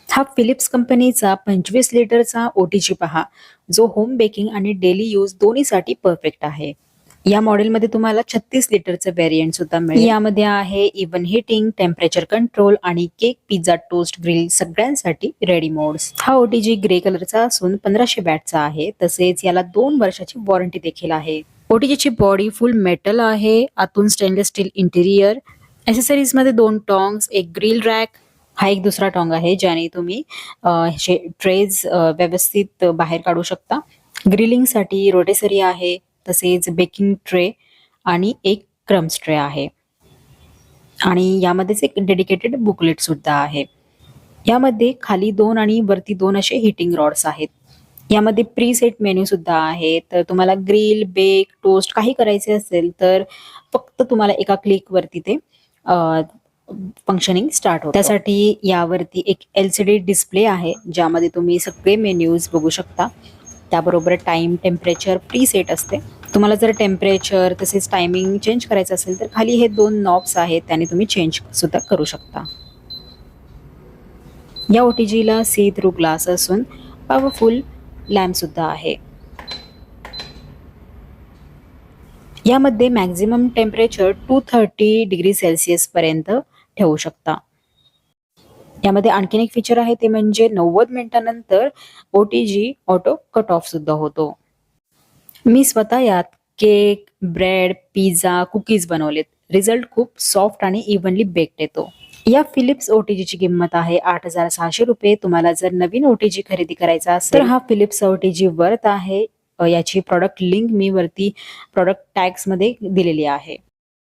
हा फिलिप्स कंपनीचा 25 लिटरचा ओटीजी पहा, जो होम बेकिंग आणि डेली यूज दोन्हीसाठी परफेक्ट आहे. या मॉडेलमध्ये तुम्हाला 36 लिटरचं व्हेरियंट सुद्धा मिळेल. यामध्ये आहे इव्हन हिटिंग, टेम्परेचर कंट्रोल आणि केक, पिझ्झा, टोस्ट, ग्रिल सगळ्यांसाठी रेडी मोड्स. हा ओटीजी ग्रे कलरचा असून 1500 वॅटचा आहे. तसेच याला 2 वर्षाची वॉरंटी देखील आहे. ओटीजीची बॉडी फुल मेटल आहे, आतून स्टेनलेस स्टील इंटिरियर. ॲक्सेसरीज मध्ये 2 टॉंग्स, एक ग्रिल रॅक, हा एक दुसरा टॉंग आहे ज्याने तुम्ही ट्रेज व्यवस्थित बाहेर काढू शकता. ग्रिलिंगसाठी रोटेसरी आहे, तसेच बेकिंग ट्रे आणि एक क्रम्स ट्रे आहे. आणि यामध्येच एक डेडिकेटेड बुकलेट सुद्धा आहे. यामध्ये खाली 2 आणि वरती 2 असे हीटिंग रॉड्स आहेत. यामध्ये प्रीसेट मेनू सुद्धा आहे. तर तुम्हाला ग्रिल, बेक, टोस्ट काही करायचे असेल तर फक्त तुम्हाला एका क्लिकवरती ते फंक्शनिंग स्टार्ट होतं. त्यासाठी यावरती एक LCD डिस्प्ले आहे, ज्यामध्ये तुम्ही सगळे मेन्यूज बघू शकता. त्याबरोबर टाइम, टेम्परेचर प्रीसेट असते. तुम्हाला जर टेम्परेचर तसेच टायमिंग चेंज करायचं असेल तर खाली हे 2 नॉब्स आहेत, त्याने तुम्ही चेंज सुद्धा करू शकता. या ओटीजीला सी थ्रू ग्लास असून पॉवरफुल लॅम्प सुद्धा आहे. यामध्ये मॅक्झिमम टेम्परेचर 230 डिग्री सेल्सिअस पर्यंत ठेवू शकता. यामध्ये आणखीन एक फीचर आहे, ते म्हणजे 90 मिनिटांनंतर ओटीजी ऑटो कट ऑफ सुद्धा होतो. मी स्वतः यात केक, ब्रेड, पिझ्झा, कुकीज बनवलेत. रिझल्ट खूप सॉफ्ट आणि इव्हनली बेक्ड येतो. या फिलिप्स ओटीजीची किंमत आहे 8,600 रुपये. तुम्हाला जर नवीन ओटीजी खरेदी करायचा असेल तर हा फिलिप्स ओटीजी वर्थ आहे. याची प्रॉडक्ट लिंक मी वरती प्रॉडक्ट टॅग्स मध्ये दिलेली आहे.